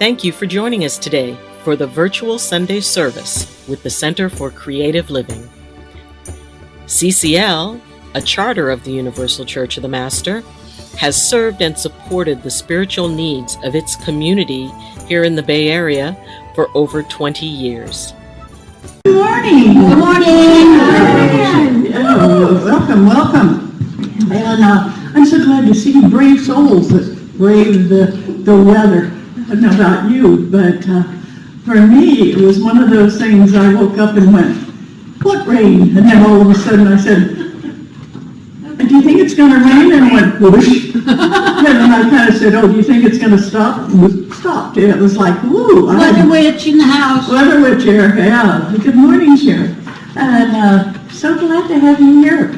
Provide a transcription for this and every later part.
Thank you for joining us today for the virtual Sunday service with the Center for Creative Living. CCL, a charter of the Universal Church of the Master, has served and supported the spiritual needs of its community here in the Bay Area for over 20 years. Good morning. Good morning. Welcome. And I'm so glad to see brave souls that brave the weather. I don't know about you, but for me, it was one of those things. I woke up and went, "What rain?" And then all of a sudden I said, "Do you think it's going to rain?" And I went, "Whoosh." And then I kind of said, "Oh, do you think it's going to stop?" And it stopped. And it was like, woo. Weather witch in the house. Weather witch here, yeah. Good morning, Sharon. And so glad to have you here.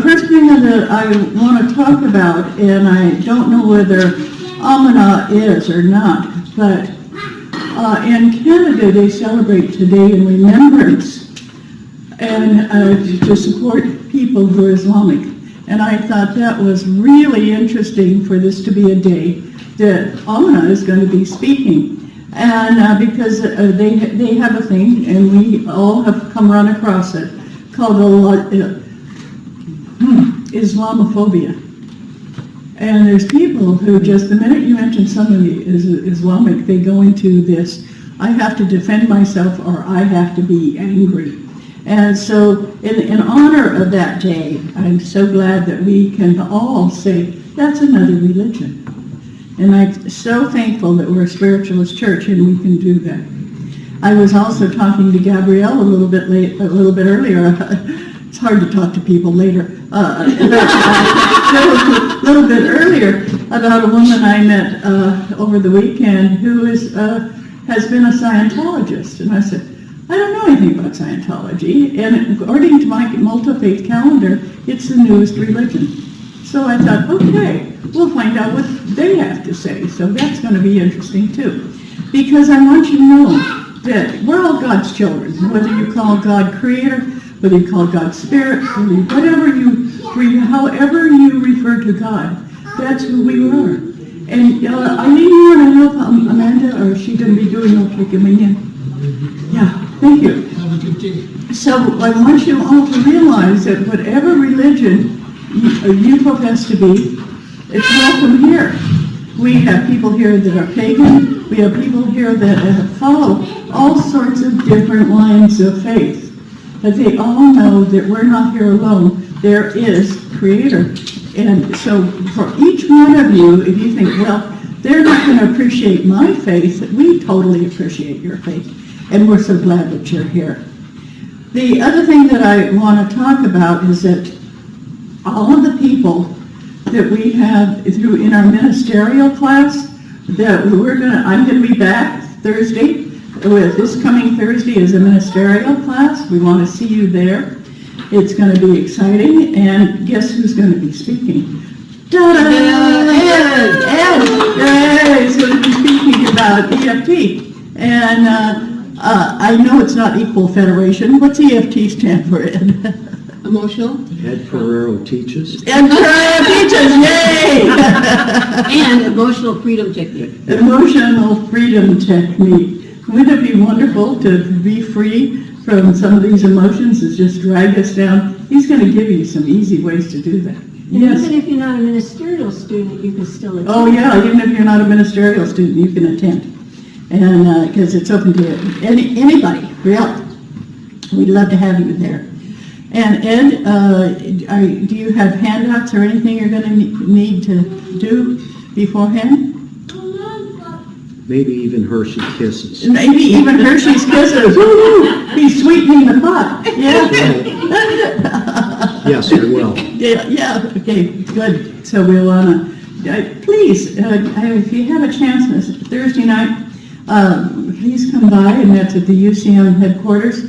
First thing that I want to talk about, and I don't know whether Aminah is or not, but in Canada they celebrate today in remembrance and to support people who are Islamic. And I thought that was really interesting for this to be a day that Aminah is going to be speaking. And because they have a thing, and we all have come run across it, called Islamophobia. And there's people who just, the minute you mention somebody is Islamic, they go into this, I have to defend myself or I have to be angry. And so in honor of that day, I'm so glad that we can all say, that's another religion. And I'm so thankful that we're a spiritualist church and we can do that. I was also talking to Gabrielle a little bit earlier. It's hard to talk to people later. A little bit earlier about a woman I met over the weekend who has been a Scientologist. And I said, I don't know anything about Scientology. And according to my multi-faith calendar, it's the newest religion. So I thought, okay, we'll find out what they have to say. So that's going to be interesting too. Because I want you to know that we're all God's children, whether you call God Creator, whether you call God Spirit, however you refer to God, that's who we are. And I need you want to help Amanda, or is she going to be doing okay coming in? Yeah, thank you. Have a good day. So I want you all to realize that whatever religion you profess to be, it's welcome here. We have people here that are pagan. We have people here that follow all sorts of different lines of faith. But they all know that we're not here alone. There is Creator. And so for each one of you, if you think, well, they're not going to appreciate my faith, we totally appreciate your faith. And we're so glad that you're here. The other thing that I want to talk about is that all of the people that we have in our ministerial class, that I'm going to be back Thursday. This coming Thursday is a ministerial class. We want to see you there. It's going to be exciting. And guess who's going to be speaking? Ta-da! Ed is going to be speaking about EFT. And I know it's not Equal Federation. What's EFT stand for, Ed? Emotional. Ed Ferrero teaches. Ed Ferrero teaches, yay! And emotional freedom technique. Emotional freedom technique. Wouldn't it be wonderful to be free from some of these emotions that just drag us down? He's going to give you some easy ways to do that. Yes. Even if you're not a ministerial student, you can still attend. Oh yeah, even if you're not a ministerial student, you can attend. And because it's open to anybody, really. We'd love to have you there. And Ed, do you have handouts or anything you're going to need to do beforehand? Maybe even Hershey Kisses. Maybe even Hershey's Kisses. Woo-hoo! He's sweetening the pot. Yeah. Yes, I will. Yeah. Okay. Good. So we'll please, if you have a chance Thursday night, please come by, and that's at the UCM headquarters,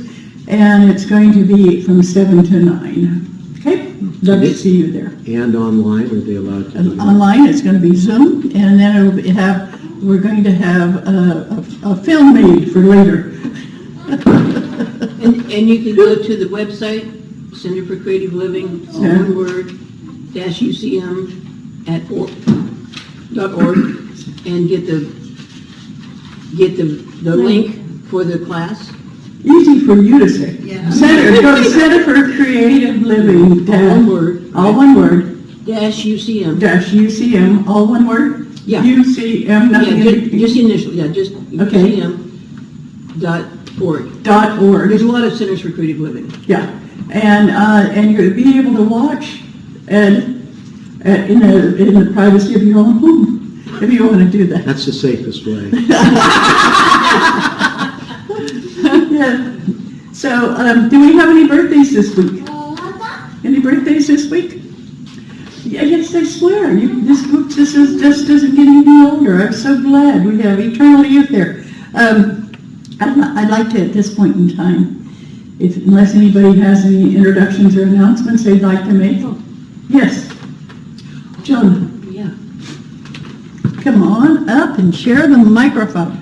and it's going to be from 7 to 9. Okay. Love to see you there. And online, are they allowed to? Online, it's going to be Zoom, and then we're going to have a film made for later. And you can go to the website, Center for Creative Living, all one word, -UCM.org, and get the get the link for the class? Easy for you to say. Yeah. Go to Center for Creative Living. All one word. -UCM. -UCM, all one word? Yeah. UCM, nothing in between. Just initial, just Okay. UCM.org. .org. There's a lot of Centers for Creative Living. Yeah, and you're going to be able to watch and in the privacy of your own home, if you want to do that. That's the safest way. Yeah. So, do we have any birthdays this week? Any birthdays this week? Yeah, yes, I swear, this group just doesn't get any older. I'm so glad we have eternal youth there. I'd like to, at this point in time, unless anybody has any introductions or announcements they'd like to make. Yes, Joan. Yeah. Come on up and share the microphone.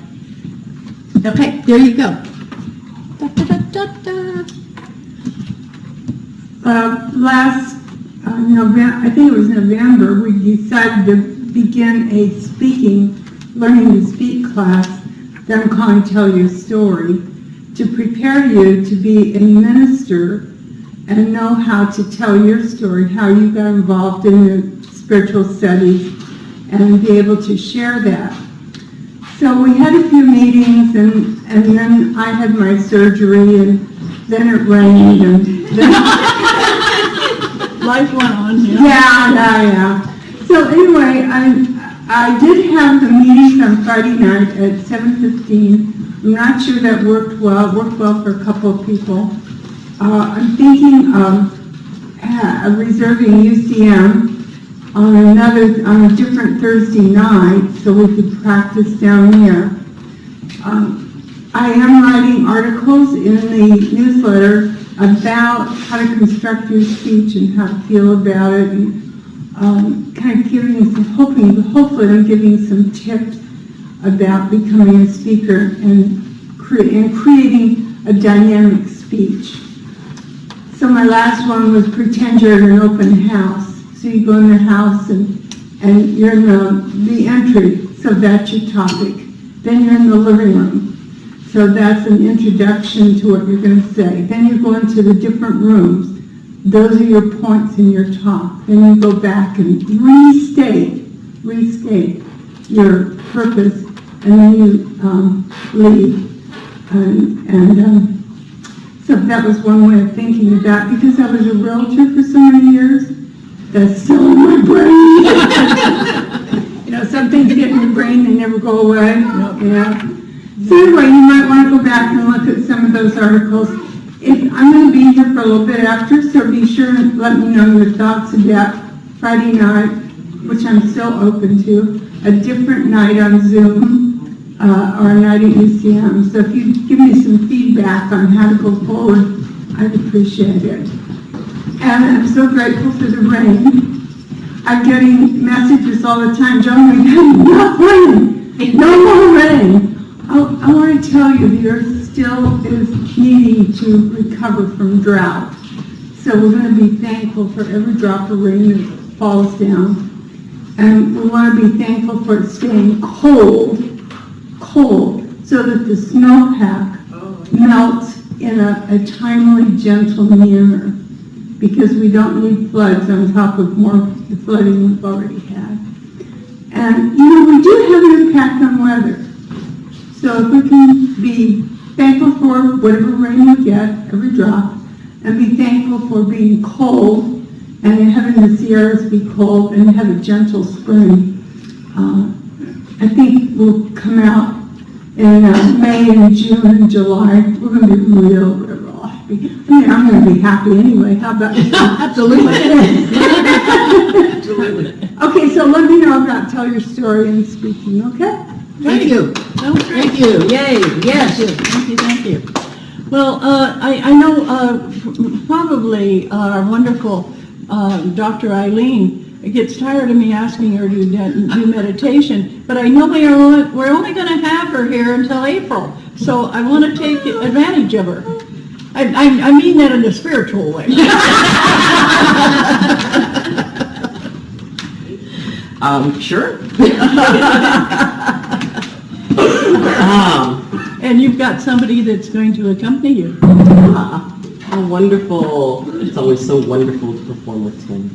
Okay, there you go. Da, da, da, da, da. Last November, I think it was November, we decided to begin a learning to speak class that I'm calling Tell Your Story, to prepare you to be a minister and know how to tell your story, how you got involved in the spiritual studies, and be able to share that. So we had a few meetings, and then I had my surgery, and then it rained, and then Life went on, yeah. So anyway, I did have the meetings on Friday night at 7:15. I'm not sure that worked well. It worked well for a couple of people. I'm thinking of reserving UCM on a different Thursday night so we could practice down there. I am writing articles in the newsletter about how to construct your speech and how to feel about it, and kind of hopefully I'm giving some tips about becoming a speaker and creating a dynamic speech. So my last one was pretend you're at an open house. So you go in the house and you're in the entry, so that's your topic. Then you're in the living room. So that's an introduction to what you're going to say. Then you go into the different rooms. Those are your points in your talk. Then you go back and restate your purpose, and then you leave. So that was one way of thinking about it. Because I was a realtor for so many years, that's still in my brain. Some things get in your brain, they never go away. Yeah. So anyway, you might want to go back and look at some of those articles. I'm going to be here for a little bit after, so be sure and let me know your thoughts about Friday night, which I'm still open to, a different night on Zoom, or a night at UCM. So if you give me some feedback on how to go forward, I'd appreciate it. And I'm so grateful for the rain. I'm getting messages all the time, John, we have enough rain, no more rain. I want to tell you, the earth still is needing to recover from drought. So we're going to be thankful for every drop of rain that falls down. And we want to be thankful for it staying cold, so that the snowpack melts in a timely, gentle manner, because we don't need floods on top of the flooding we've already had. And, we do have an impact on weather. So if we can be thankful for whatever rain we get, every drop, and be thankful for being cold, and having the Sierras be cold, and have a gentle spring, I think we'll come out in May and June and July. We're going to be real happy. I'm going to be happy anyway. How about you? Absolutely. Okay, so let me know about Tell Your Story and speaking, okay? Thank you. Thank you. Yay. Yes. Thank you. Well, I know probably our wonderful Dr. Eileen gets tired of me asking her to do meditation, but I know we're only going to have her here until April, so I want to take advantage of her. I mean that in a spiritual way. Sure. And you've got somebody that's going to accompany you. How wonderful. It's always so wonderful to perform with Tim.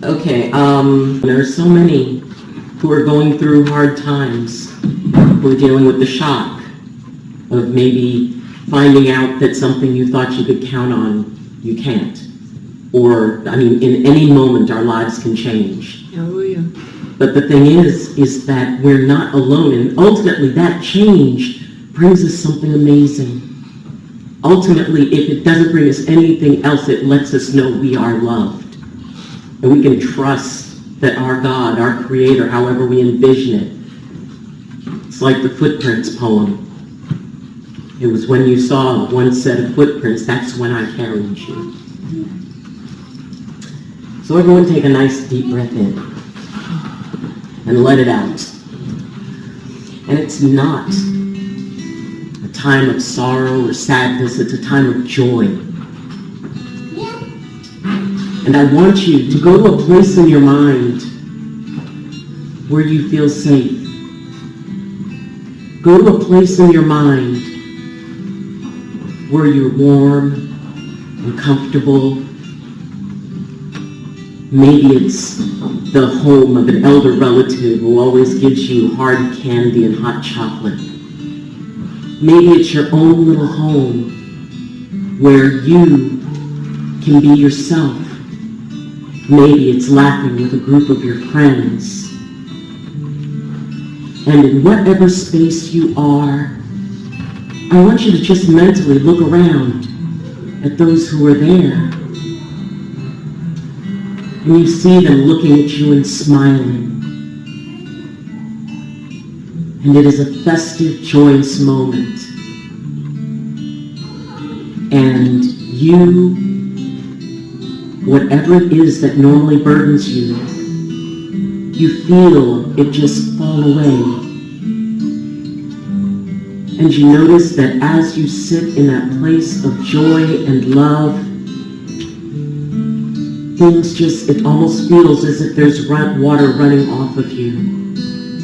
Okay, there are so many who are going through hard times, who are dealing with the shock of maybe finding out that something you thought you could count on, you can't. Or, in any moment our lives can change. Hallelujah. But the thing is that we're not alone, and ultimately that change brings us something amazing. Ultimately, if it doesn't bring us anything else, it lets us know we are loved. And we can trust that our God, our Creator, however we envision it, it's like the footprints poem. It was when you saw one set of footprints, that's when I carried you. So everyone take a nice deep breath in and let it out. And it's not a time of sorrow or sadness, it's a time of joy. And I want you to go to a place in your mind where you feel safe. Go to a place in your mind where you're warm and comfortable. Maybe it's the home of an elder relative who always gives you hard candy and hot chocolate. Maybe it's your own little home where you can be yourself. Maybe it's laughing with a group of your friends. And in whatever space you are, I want you to just mentally look around at those who are there. And you see them looking at you and smiling. And it is a festive, joyous moment. And you, whatever it is that normally burdens you, you feel it just fall away. And you notice that as you sit in that place of joy and love, things it almost feels as if there's water running off of you.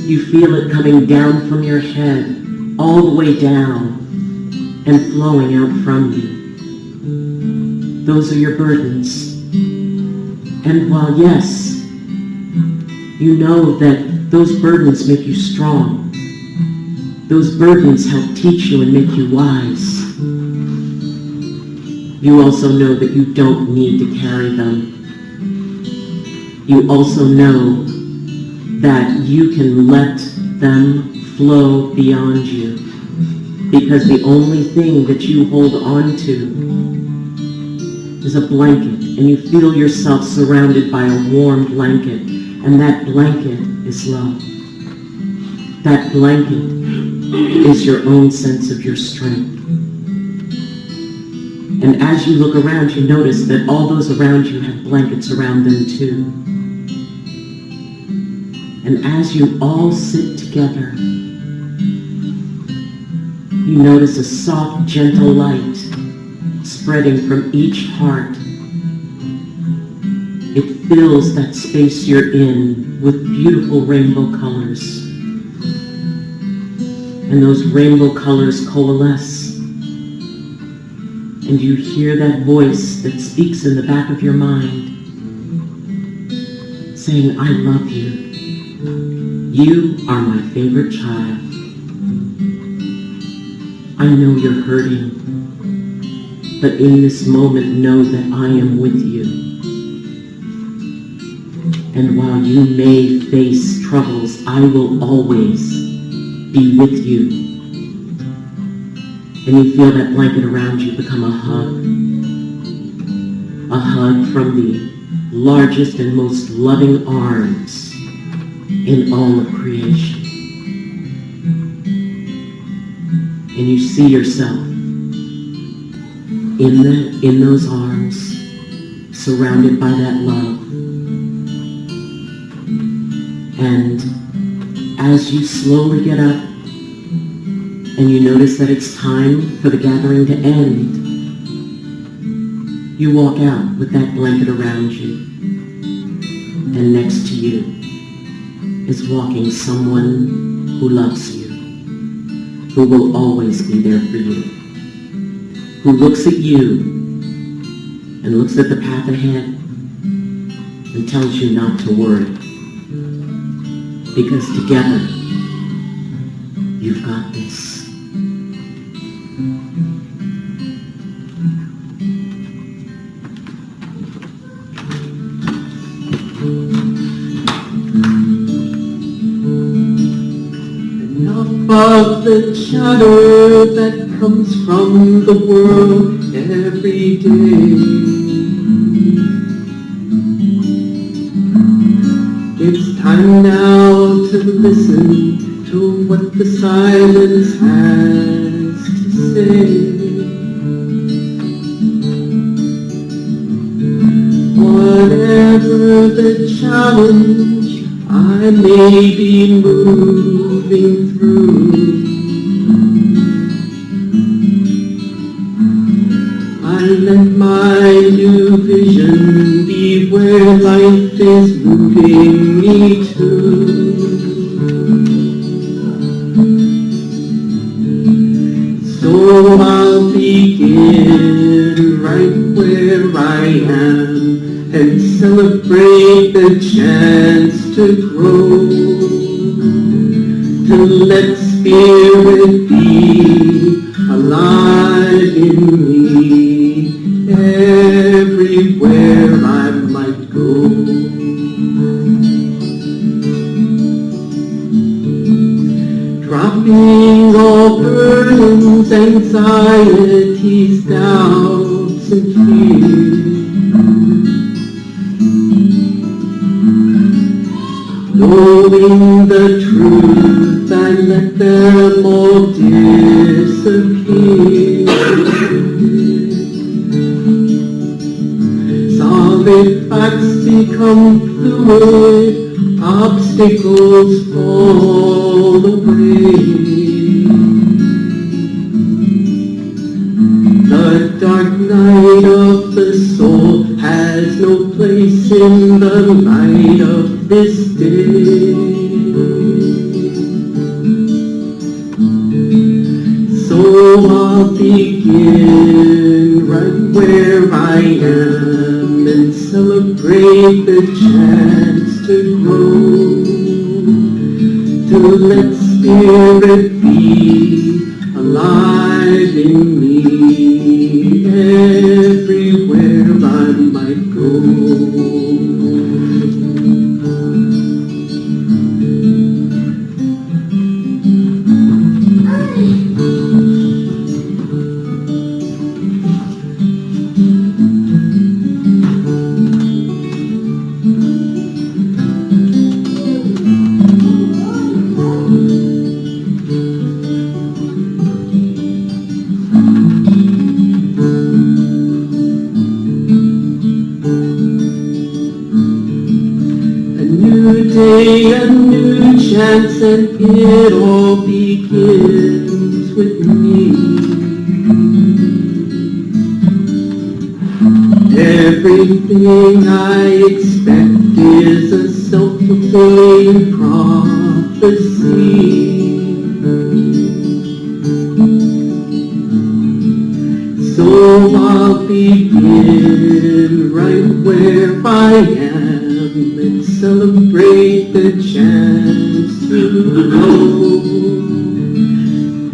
You feel it coming down from your head, all the way down, and flowing out from you. Those are your burdens. And while yes, you know that those burdens make you strong, those burdens help teach you and make you wise, you also know that you don't need to carry them. You also know that you can let them flow beyond you, because the only thing that you hold on to is a blanket, and you feel yourself surrounded by a warm blanket, and that blanket is love. That blanket is your own sense of your strength. And as you look around, you notice that all those around you have blankets around them too. And as you all sit together, you notice a soft, gentle light spreading from each heart. It fills that space you're in with beautiful rainbow colors. And those rainbow colors coalesce. And you hear that voice that speaks in the back of your mind, saying, I love you. You are my favorite child. I know you're hurting, but in this moment know that I am with you. And while you may face troubles, I will always be with you. And you feel that blanket around you become a hug from the largest and most loving arms in all of creation. And you see yourself in those arms, surrounded by that love. And as you slowly get up and you notice that it's time for the gathering to end, you walk out with that blanket around you, and next to you is walking someone who loves you, who will always be there for you, who looks at you and looks at the path ahead and tells you not to worry, because together you've got this. Of the chatter that comes from the world every day, it's time now to listen to what the silence has to say. Whatever the challenge I may be moving through, I let my new vision be where life is moving me to. So I'll begin right where I am and celebrate the chance to grow, to let spirit be alive in me everywhere I might go. Dropping all burdens, anxieties, doubts, and fears, knowing the truth, I let them all disappear. Solid facts become fluid, obstacles fall away. The dark night of the soul has no place in the light of this day. So I'll begin right where I am and celebrate the chance to grow, to let spirit be alive in me everywhere I might go. Day, a new chance, and it all begins with me. Everything I expect is a self-fulfilling prophecy. So I'll begin right where I am and celebrate the chance to grow,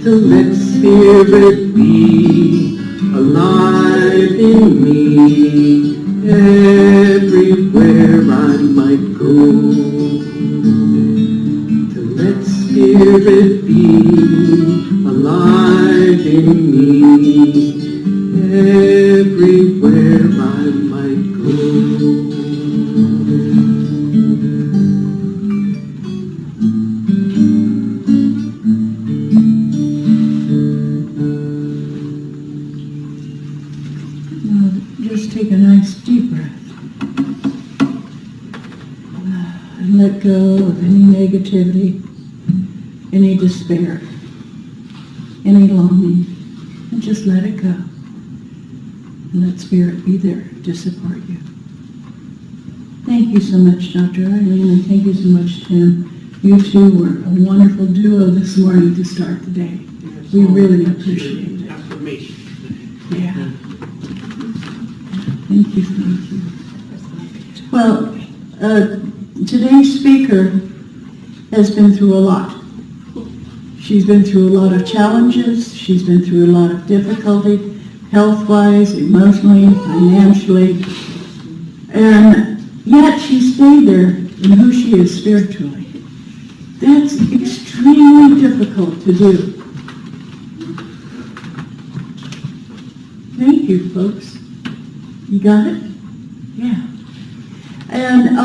to let spirit be alive in me everywhere I might go, to let spirit be alive in me everywhere I might go. Just take a nice deep breath and let go of any negativity, any despair, any longing, and just let it go. And let Spirit be there to support you. Thank you so much, Dr. Eileen, and thank you so much, Tim, You two were a wonderful duo this morning to start the day. We really appreciate it. Affirmation. Yeah. Thank you, thank you. Well, today's speaker has been through a lot. She's been through a lot of challenges. She's been through a lot of difficulty, health-wise, emotionally, financially. And yet she stayed there in who she is spiritually. That's extremely difficult to do. Thank you, folks. You got it? Yeah. And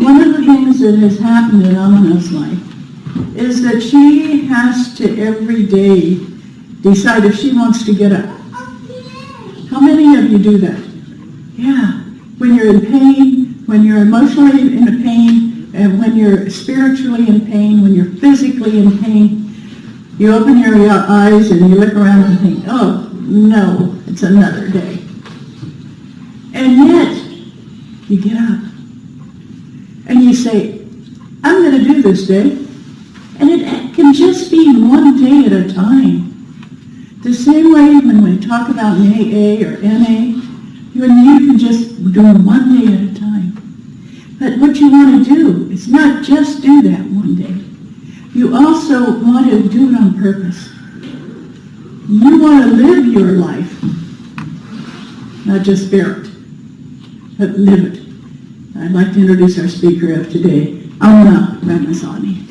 one of the things that has happened in Aminah's life is that she has to every day decide if she wants to get up. How many of you do that? Yeah. When you're in pain, when you're emotionally in pain, and when you're spiritually in pain, when you're physically in pain, you open your eyes and you look around and think, oh, no, it's another day. And yet, you get up and you say, I'm going to do this day. And it can just be one day at a time. The same way when we talk about AA or NA, when you can just do one day at a time. But what you want to do is not just do that one day. You also want to do it on purpose. You want to live your life, not just bear it, but live it. I'd like to introduce our speaker of today, Aminah Ramezany.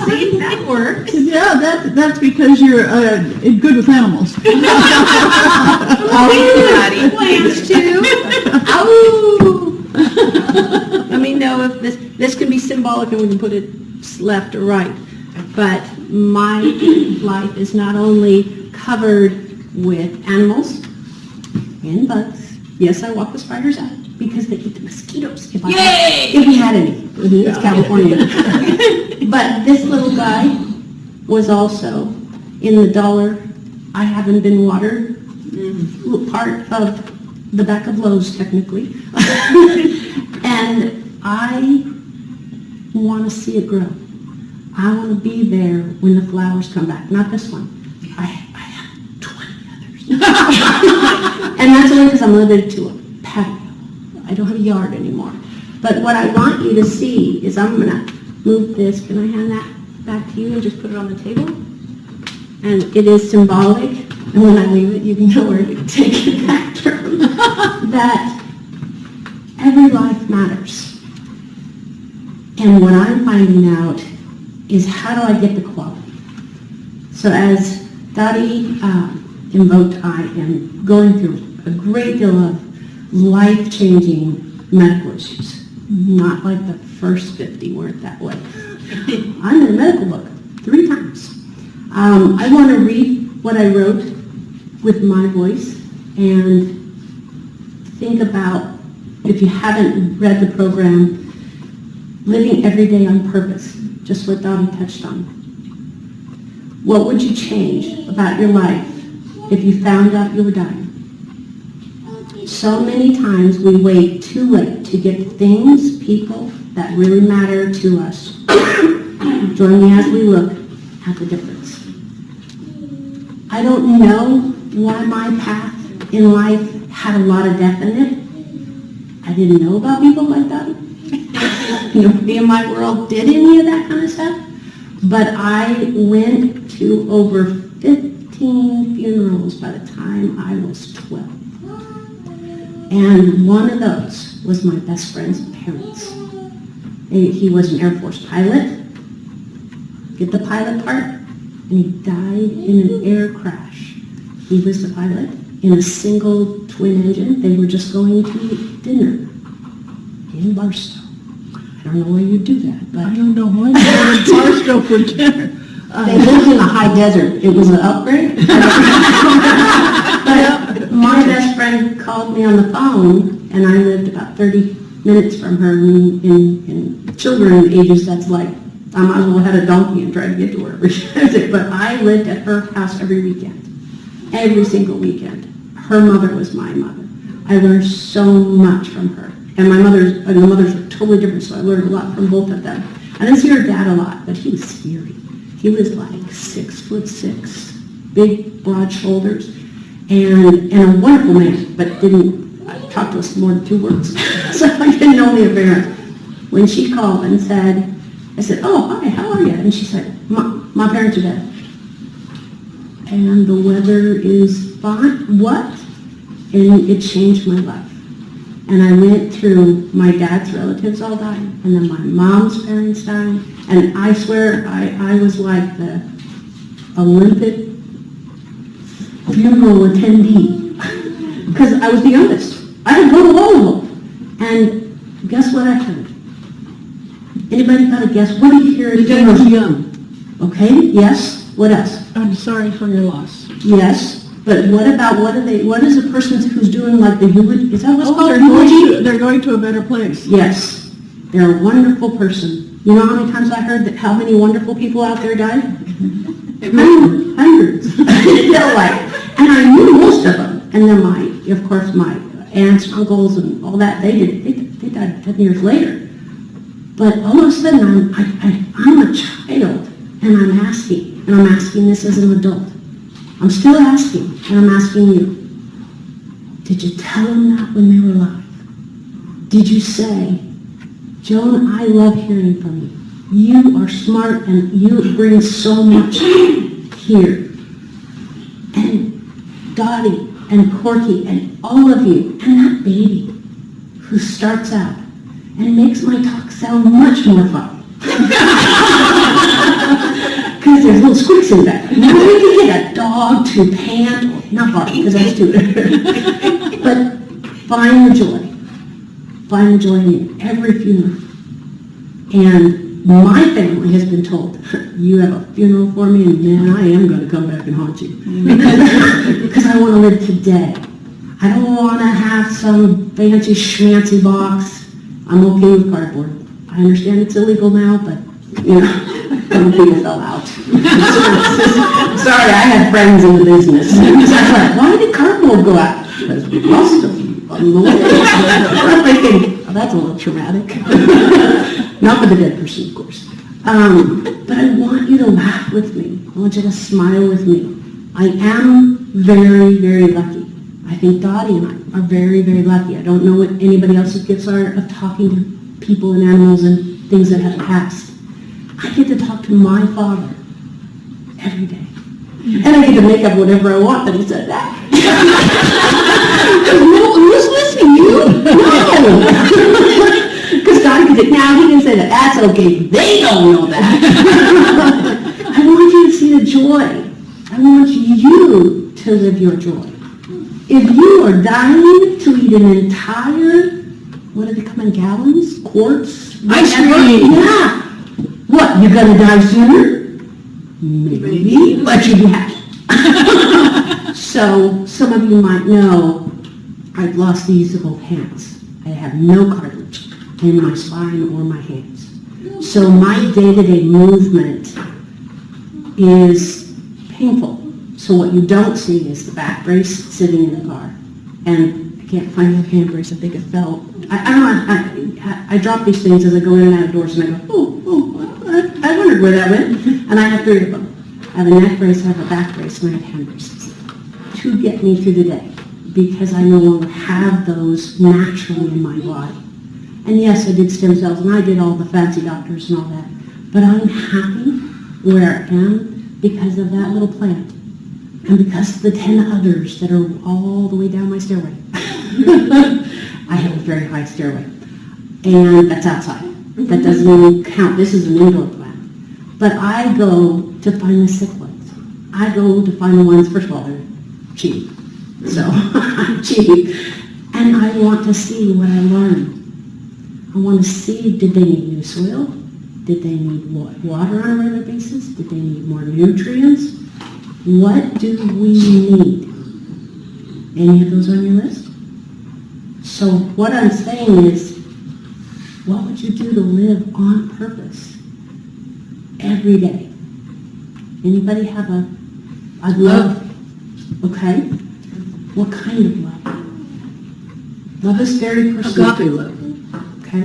See, that works. Yeah, that's because you're good with animals. Plants too. Let me know if this can be symbolic and we can put it left or right. But my life is not only covered with animals and bugs. Yes, I walk the spiders out because they eat the mosquitoes. If we had any. It's California. But this little guy was also in the dollar I haven't been watered part of the back of Lowe's, technically. And I want to see it grow. I want to be there when the flowers come back. Not this one. I have 20 others. And that's only because I'm limited to a patio. I don't have a yard anymore. But what I want you to see is I'm going to move this. Can I hand that back to you and just put it on the table? And it is symbolic. And when I leave it, you can know where to take it back from. That every life matters. And what I'm finding out is how do I get the quality? So as Dottie invoked, I am going through a great deal of life-changing medical issues. Not like the first 50 weren't that way. I'm in a medical book 3 times. I want to read what I wrote with my voice and think about, if you haven't read the program, living every day on purpose, just what Dottie touched on. What would you change about your life if you found out you were dying? So many times we wait too late to get the things, people that really matter to us. Join me as we look at the difference. I don't know why my path in life had a lot of death in it. I didn't know about people like that. Nobody in my world did any of that kind of stuff. But I went to over 15 funerals by the time I was 12. And one of those was my best friend's parents. He was an Air Force pilot. Get the pilot part? And he died in an air crash. He was the pilot in a single twin engine. They were just going to eat dinner in Barstow. I don't know why you do that, but I don't know why you go to Barstow for dinner. they lived in the high desert. It was an upgrade. But my best friend called me on the phone, and I lived about 30 minutes from her in children ages. That's like I might as well have had a donkey and try to get to wherever she lives. But I lived at her house every weekend, every single weekend. Her mother was my mother. I learned so much from her. And the mothers were totally different, so I learned a lot from both of them. I didn't see her dad a lot, but he was scary. He was like 6'6", big, broad shoulders, and a wonderful man, but didn't talk to us more than 2 words. So I didn't know the parents. When she called and said, I said, "Oh, hi, how are you?" And she said, my parents are dead. And the weather is fine. What? And it changed my life. And I went through my dad's relatives all dying, and then my mom's parents dying, and I swear I was like the Olympic funeral attendee, because I was the youngest. I had go to all of them. And guess what I heard? Anybody got a guess? What did you hear? Your dad was young. Okay, yes. What else? I'm sorry for your loss. Yes. But what is a person who's doing like the eulogy? Is that what's called? They're going to a better place. Yes. They're a wonderful person. You know how many times I heard that how many wonderful people out there died? Hundreds. And I knew most of them. And then my aunts, uncles, and all that, they died 10 years later. But all of a sudden, I'm a child, and I'm asking this as an adult. I'm still asking, and I'm asking you, did you tell them that when they were alive? Did you say, "Joan, I love hearing from you. You are smart, and you bring so much here." And Dottie, and Corky, and all of you, and that baby who starts out and makes my talk sound much more fun. Because there's little squeaks in that. Now we can get a dog to pant, not bark, because that's too but find the joy. Find the joy in every funeral. And my family has been told, you have a funeral for me, and man, I am going to come back and haunt you. Because I want to live today. I don't want to have some fancy schmancy box. I'm okay with cardboard. I understand it's illegal now, but, some people fell out. Sorry, I had friends in the business. I was like, why did cardboard go out? Because we lost a few on the way. I'm thinking, oh, that's a little traumatic. Not for the dead person, of course. But I want you to laugh with me. I want you to smile with me. I am very, very lucky. I think Dottie and I are very, very lucky. I don't know what anybody else's gifts are of talking to people and animals and things that have passed. I get to talk to my father every day. And I get to make up whatever I want that he said that. No, who's listening? You? No. Because God can say, now he can say that. That's okay. They don't know that. I want you to see the joy. I want you to live your joy. If you are dying to eat an entire, what do they come in gallons? Quarts? Ice cream. Yeah. What, you're going to die sooner? Maybe, but you'd be happy. So, some of you might know I've lost the use of both hands. I have no cartilage in my spine or my hands. So my day-to-day movement is painful. So what you don't see is the back brace sitting in the car. And I can't find the hand brace. I think it fell. I drop these things as I go in and out of doors, and I go, I wondered where that went. And I have 3 of them. I have a neck brace, I have a back brace, and I have hand braces to get me through the day, because I no longer have those naturally in my body. And yes, I did stem cells, and I did all the fancy doctors and all that. But I'm happy where I am because of that little plant, and because of the 10 others that are all the way down my stairway. I have a very high stairway, and that's outside. That doesn't even count. This is an indoor plant. But I go to find the sick ones. I go to find the ones, first of all, they're cheap. So, I'm cheap. And I want to see what I learned. I want to see, did they need new soil? Did they need water on a regular basis? Did they need more nutrients? What do we need? Any of those on your list? So what I'm saying is, what would you do to live on purpose? every day. Anybody have a love? Okay. What kind of love? Love is very personal. Agape love. Okay.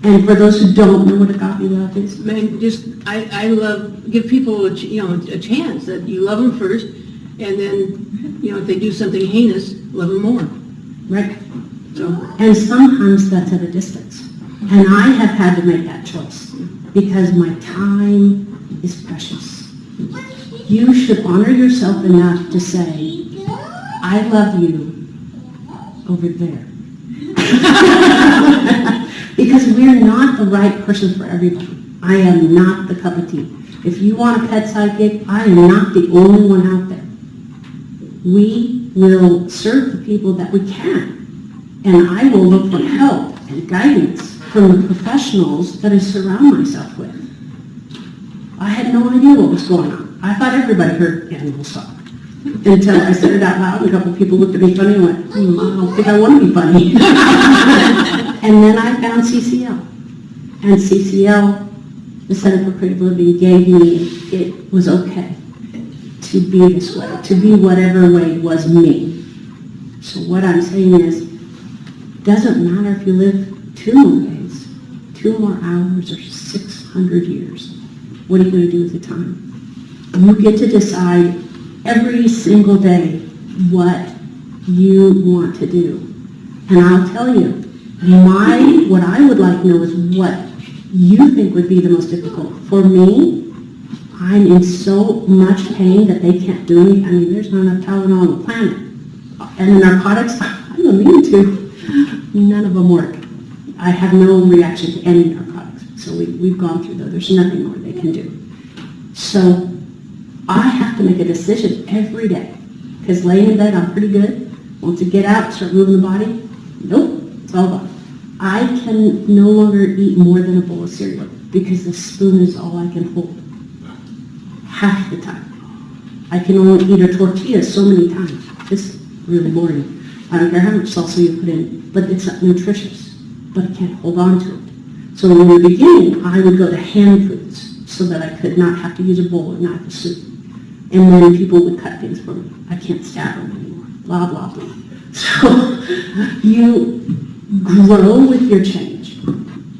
And for those who don't know what agape love is, Man, just, I love, give people, a chance that you love them first, and then, if they do something heinous, love them more. right? So, And sometimes that's at a distance. And I have had to make that choice because my time is precious. You should honor yourself enough to say, I love you over there. Because we're not the right person for everybody. I am not the cup of tea. If you want a pet sidekick, I am not the only one out there. We will serve the people that we can. And I will look for help and guidance from the professionals that I surround myself with. I had no idea what was going on. I thought everybody heard animals talk. Until I said it out loud, and a couple of people looked at me funny and went, I don't think I want to be funny. And then I found CCL. And CCL, the Center for Creative Living, gave me, it was okay to be this way, to be whatever way was me. So what I'm saying is, doesn't matter if you live 2 more days, 2 more hours, or 600 years. What are you going to do with the time? You get to decide every single day what you want to do. And I'll tell you, what I would like to know is what you think would be the most difficult. For me, I'm in so much pain that they can't do anything. I mean, there's not enough Tylenol on the planet. And the narcotics, I'm immune to. None of them work. I have no reaction to any narcotics. So we've gone through those. There's nothing more they can do. So I have to make a decision every day. Because laying in bed, I'm pretty good. Once I get out, start moving the body, nope, it's all gone. I can no longer eat more than a bowl of cereal because the spoon is all I can hold. Half the time. I can only eat a tortilla so many times. It's really boring. I don't care how much salsa you put in, but it's not nutritious. But I can't hold on to it. So in the beginning, I would go to hand foods so that I could not have to use a bowl or knife of soup. And then people would cut things for me. I can't stab them anymore. Blah, blah, blah. So you grow with your change.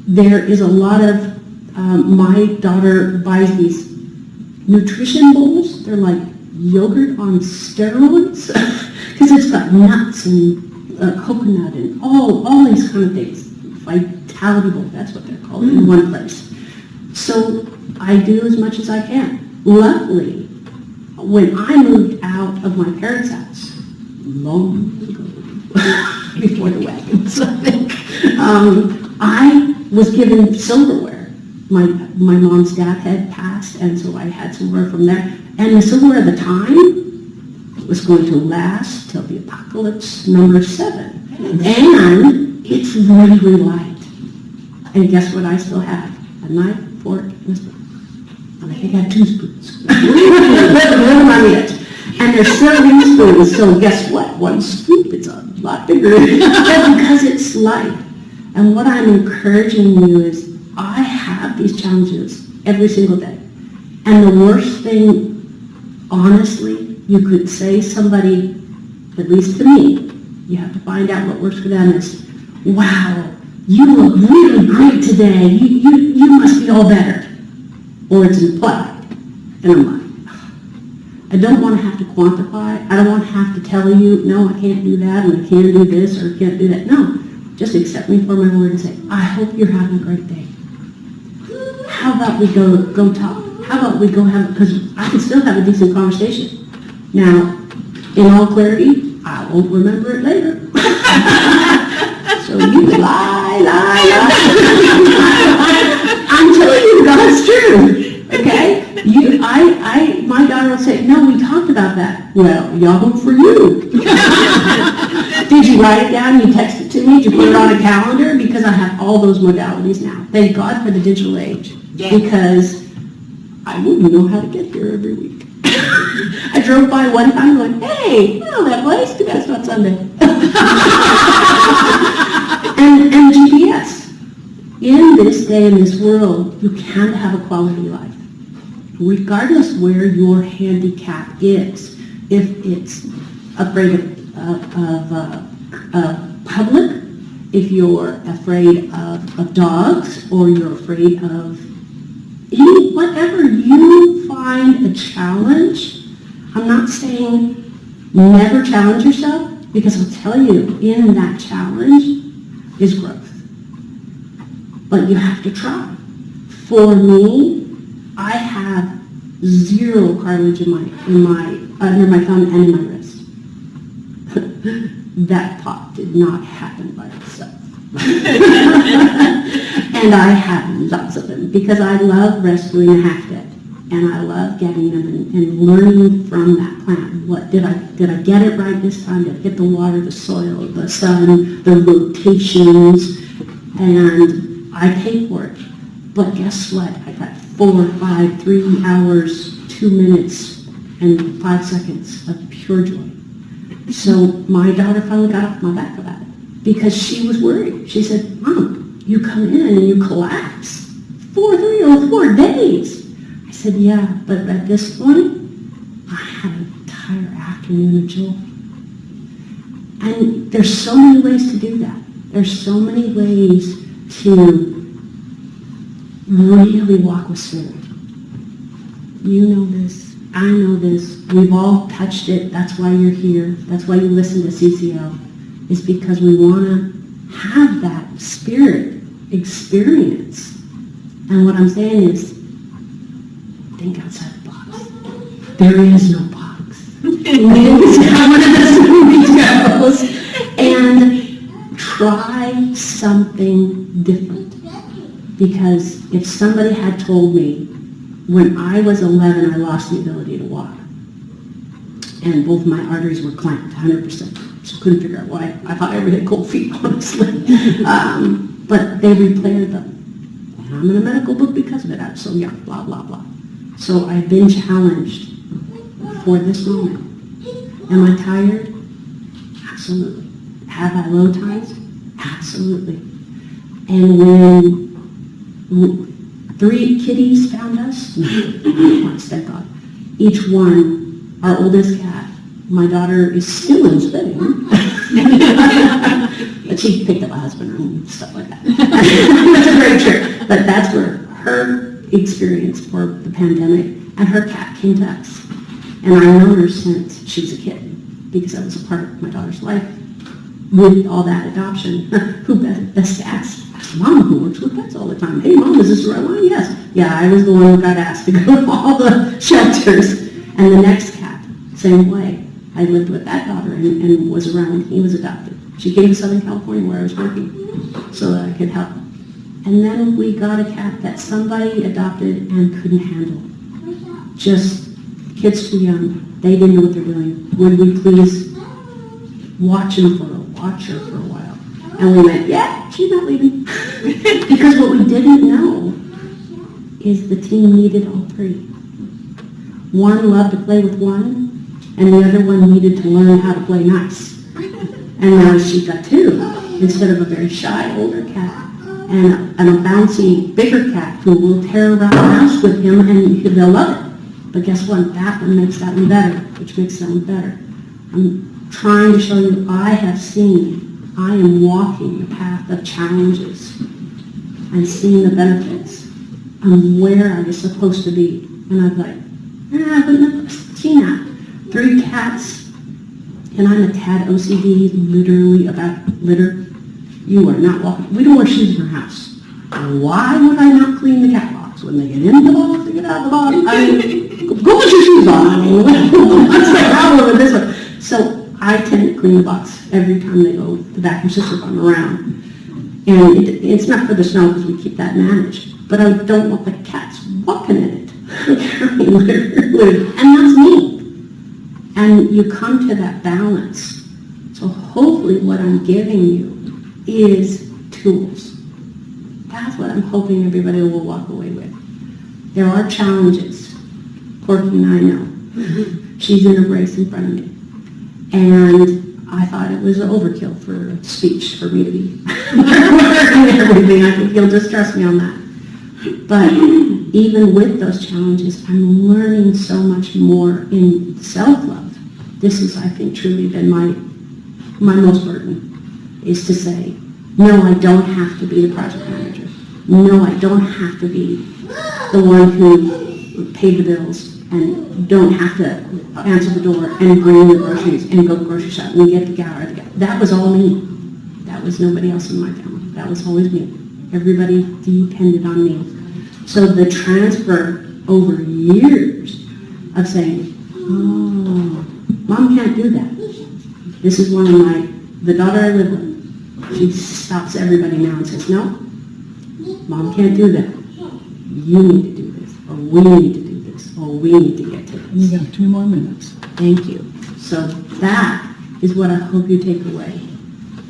There is a lot of, my daughter buys these nutrition bowls. They're like yogurt on steroids because it's got nuts and coconut and all these kind of things. Vitality bowl, that's what they're called, in one place. So I do as much as I can. Luckily, when I moved out of my parents' house, long ago, before the wagons, I think, I was given silverware. My mom's dad had passed, and so I had silverware from there. And the silverware at the time was going to last till the apocalypse number 7. And it's really light. And guess what I still have? A knife, fork, and a spoon. And I think I have 2 spoons. Little on it. And they're serving spoons, so guess what? 1 scoop, it's a lot bigger. Because it's light. And what I'm encouraging you is, I have these challenges every single day. And the worst thing, honestly, you could say somebody, at least to me, you have to find out what works for them is, wow, you look really great today. You must be all better. Or it's implied. And I'm like, I don't want to have to quantify. I don't want to have to tell you, no, I can't do that, and I can't do this, or I can't do that. No, just accept me for my word and say, I hope you're having a great day. How about we go talk? How about we go have, because I can still have a decent conversation. Now, in all clarity, I won't remember it later. So you can lie. I'm telling you, God's true. Okay? My daughter will say, no, we talked about that. Well, Yahoo for you. Did you write it down? You text it to me? Did you put it on a calendar? Because I have all those modalities now. Thank God for the digital age. Yeah. Because I wouldn't know how to get here every week. I drove by one time and went, hey, I know that place, but that's not Sunday. and GPS. In this day, in this world, you can have a quality life. regardless where your handicap is, if it's afraid of public, if you're afraid of dogs, or you're afraid of whatever you find a challenge. I'm not saying never challenge yourself, because I'll tell you, in that challenge is growth. But you have to try. For me, I have 0 cartilage under my thumb and in my wrist. That pop did not happen by itself. And I have lots of them, because I love rescuing a half-dead. And I love getting them and learning from that plant. What did I get it right this time? Did I get the water, the soil, the sun, the rotations? And I pay for it. But guess what? I got 4, 5, 3 hours, 2 minutes, and 5 seconds of pure joy. So my daughter finally got off my back about it, because she was worried. She said, Mom, you come in and you collapse. 3 or 4 days. I said, yeah, but at this point, I had an entire afternoon of joy. And there's so many ways to do that. There's so many ways to really walk with Spirit. You know this. I know this. We've all touched it. That's why you're here. That's why you listen to CCL. Is because we want to have that Spirit experience. And what I'm saying is, think outside the box. There is no box. It's not one of those movies goes. And try something different. Because if somebody had told me, when I was 11, I lost the ability to walk. And both my arteries were clamped 100%. So couldn't figure out why. I thought I ever had cold feet, honestly. But they repaired them. And I'm in a medical book because of it. So yeah, blah, blah, blah. So I've been challenged for this moment. Am I tired? Absolutely. Have I low times? Absolutely. And when 3 kitties found us, thank God, each one, our oldest cat, my daughter is still in spinning, but she picked up a husband and stuff like that. That's a great trick. But that's where her experience for the pandemic, and her cat came to us. And I've known her since she was a kid, because that was a part of my daughter's life. With all that adoption, who best asked? Mom, who works with pets all the time. Hey, Mom, is this the right line? Yes. Yeah, I was the one who got asked to go to all the shelters. And the next cat, same way. I lived with that daughter and was around when he was adopted. She came to Southern California where I was working so that I could help. And then we got a cat that somebody adopted and couldn't handle. Just kids too young. They didn't know what they're doing. Would we please watch her for a while? And we went, yeah, she's not leaving. Because what we didn't know is the team needed all 3. One loved to play with one, and the other one needed to learn how to play nice. And now she got 2, instead of a very shy older cat, and a bouncy bigger cat who will tear around the house with him, and they'll love it. But guess what? That one makes that one better, which makes that one better. I'm trying to show you I have seen. I am walking the path of challenges and seeing the benefits. I'm where I was supposed to be. And I'm like, I wouldn't have seen that. 3 cats, and I'm a tad OCD, literally, about litter. You are not walking. We don't wear shoes in our house. Why would I not clean the cat box? When they get in the box, they get out of the box. I mean, go put your shoes on. I mean, what's the problem with this one? So I tend to clean the box every time they go to the vacuum system if I'm around. And it's not for the snow because we keep that managed. But I don't want the cats walking in it. And that's me. And you come to that balance. So hopefully what I'm giving you is tools. That's what I'm hoping everybody will walk away with. There are challenges. Corky and I know. She's in a brace in front of me. And I thought it was overkill for a speech for me to be and everything. I think you'll just trust me on that. But even with those challenges, I'm learning so much more in self-love. This has, I think, truly been my most burden, is to say, no, I don't have to be the project manager. No, I don't have to be the one who paid the bills and don't have to answer the door and bring the groceries and go grocery shopping and get the gal. That was all me. That was nobody else in my family. That was always me. Everybody depended on me. So the transfer over years of saying, oh, Mom can't do that. This is one of the daughter I live with, she stops everybody now and says, no, Mom can't do that. You need to do this, or we need to do this, or we need to get to this. You got 2 more minutes. Thank you. So that is what I hope you take away,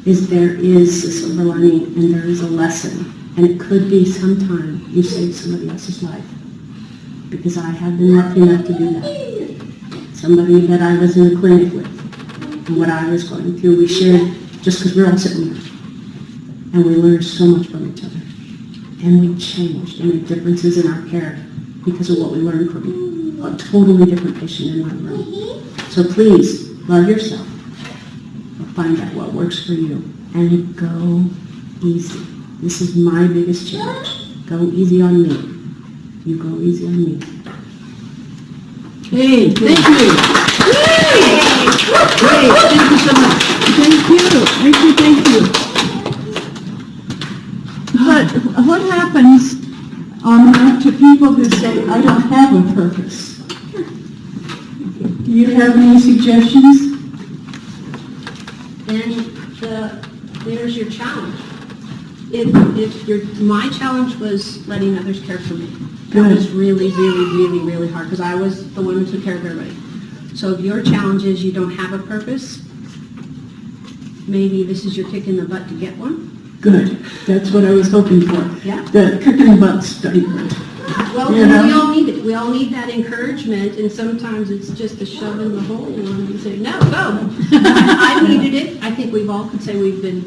is there is a silver lining and there is a lesson. And it could be sometime you save somebody else's life. Because I have been lucky enough to do that. Somebody that I was in the clinic with, and what I was going through, we shared just because we're all sitting there. And we learned so much from each other. And we changed and made differences in our care because of what we learned from a totally different patient in my room. So please, love yourself. Find out what works for you. And go easy. This is my biggest challenge. Go easy on me. You go easy on me. Hey, thank you. Great, thank you so much. Thank you. But what happens to people who say, I don't have a purpose? Do you have any suggestions? Then there's your challenge. My challenge was letting others care for me. That was really, really, really, really hard because I was the one who took care of everybody. So if your challenge is you don't have a purpose, maybe this is your kick in the butt to get one. Good. That's what I was hoping for. Yeah. The kick in the butt statement. Well, You know? we all need it. We all need that encouragement, and sometimes it's just a shove in the hole and you say, no, go. I needed it. I think we've all could say we've been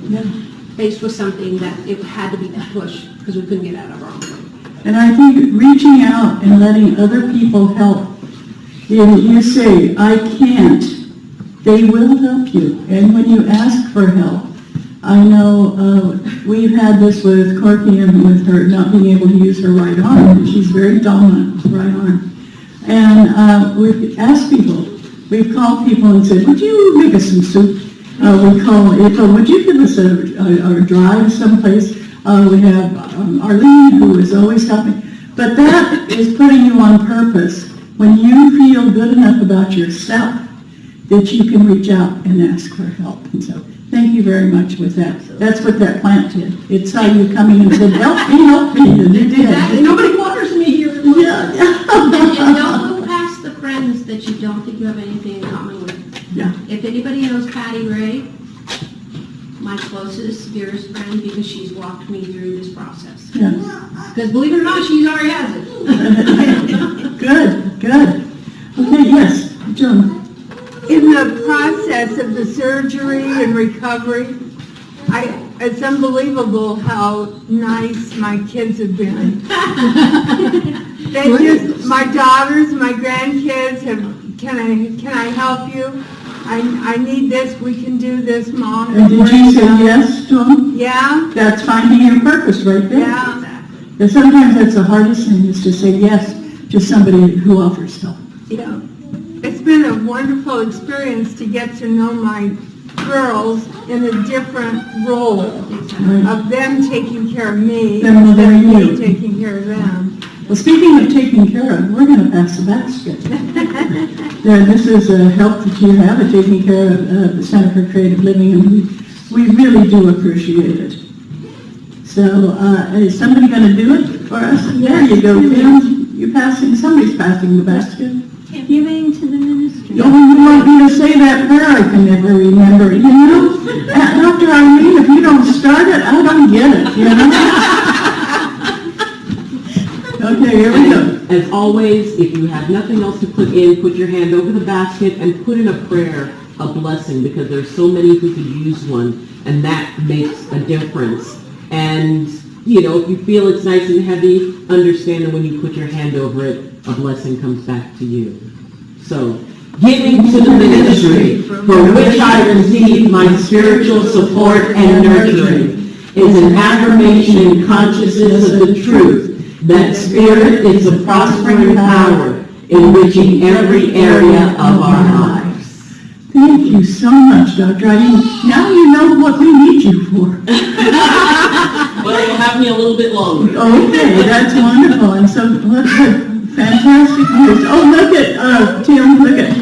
faced with something that it had to be that push because we couldn't get out of our own way. And I think reaching out and letting other people help. You say, I can't. They will help you. And when you ask for help, I know we've had this with Corky and with her not being able to use her right arm. She's very dominant with right arm. And we've asked people, we've called people and said, would you make us some soup? We call April, would you give us a drive someplace? We have Arlene, who is always helping. But that is putting you on purpose when you feel good enough about yourself that you can reach out and ask for help. And so thank you very much with that. That's what that plant did. It saw you coming and said, help me, and you did. Exactly. Nobody waters me here. Yeah. And don't go past the friends that you don't think you have anything in common with. Yeah. If anybody knows Patty Ray, my closest, dearest friend, because she's walked me through this process. Yeah. Because believe it or not, she already has it. Good. Okay, yes, Joan. In the process of the surgery and recovery, it's unbelievable how nice my kids have been. My daughters, my grandkids can I help you? I need this, we can do this, Mom. And did you say yes to them? Yeah, That's finding your purpose right there. yeah, And sometimes that's the hardest thing, is to say yes to somebody who offers help. yeah. It's been a wonderful experience to get to know my girls in a different role of them taking care of me Them instead of mothering me you. taking care of them. Well, speaking of taking care of, we're going to pass the basket. This is a help that you have at taking care of the Center for Creative Living, and we really do appreciate it. So, is somebody going to do it for us? There you go, Kim. Somebody's passing the basket. Giving to the ministry. Oh, you want me to say that prayer? I can never remember. You know, Dr. Eileen, if you don't start it, I don't get it, you know? Okay, here we go. As always, if you have nothing else to put in, put your hand over the basket and put in a prayer, a blessing, because there's so many who could use one, and that makes a difference. And if you feel it's nice and heavy, understand that when you put your hand over it, a blessing comes back to you. So, giving to the ministry for which I receive my spiritual support and nurturing is an affirmation and consciousness of the truth that spirit is a prospering power enriching every area of our lives. Thank you so much, Dr. Eileen. Now you know what we need you for. Well, you'll have me a little bit longer. Okay, that's wonderful. And so, fantastic news. Oh, look at, Tim, look at.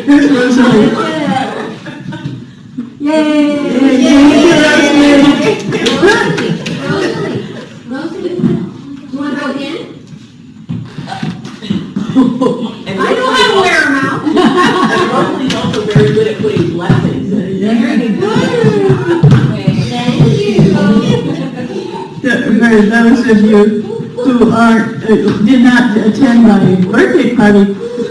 Here's Rosalie. Yay! Rosalie, you want to go again? And I know how to wear them out. Rosalie's also very good at putting blessings in. Very good. Thank you. For those of you who did not attend my birthday party,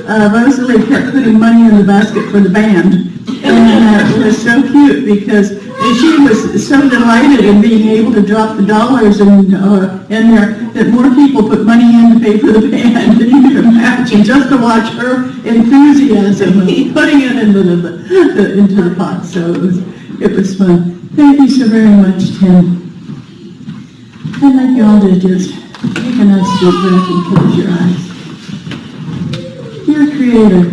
Rosalie kept putting money in the basket for the band. And it was so cute because she was so delighted in being able to drop the dollars in there that more people put money in to pay for the band than you can imagine, just to watch her enthusiasm of putting it into the pot. So it was fun. Thank you so very much, Tim. I'd like you all to just take a nice deep breath and close your eyes. Dear Creator,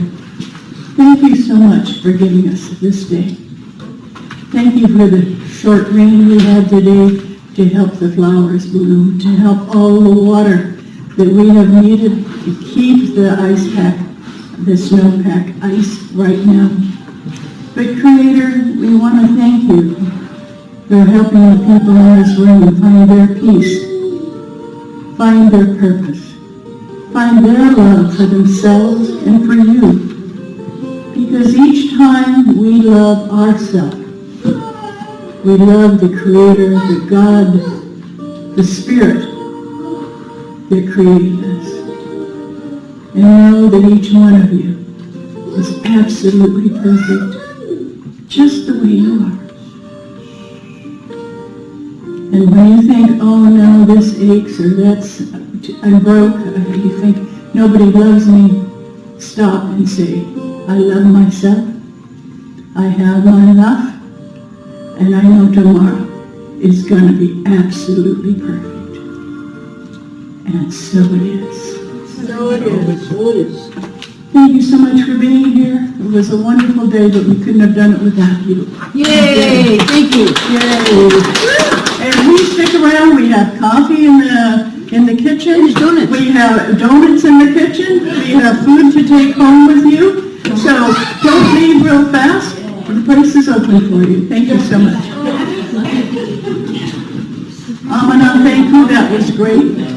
thank you so much for giving us this day. Thank you for the short rain we had today to help the flowers bloom, to help all the water that we have needed to keep the ice pack, the snowpack ice right now. But Creator, we want to thank you for helping the people in this room find their peace, find their purpose, find their love for themselves and for you. Because each time we love ourselves, we love the Creator, the God, the Spirit that created us. And know that each one of you is absolutely perfect, just the way you are. And when you think, oh no, this aches, or I'm broke, you think nobody loves me, stop and say, I love myself, I have my enough, and I know tomorrow is going to be absolutely perfect. And so it is. So it is. Thank you so much for being here. It was a wonderful day, but we couldn't have done it without you. Yay, thank you. Yay. And please stick around. We have coffee in the kitchen. There's donuts. We have donuts in the kitchen. We have food to take home with you. So don't leave real fast. The place is open for you. Thank you so much. Aminah, thank you. That was great.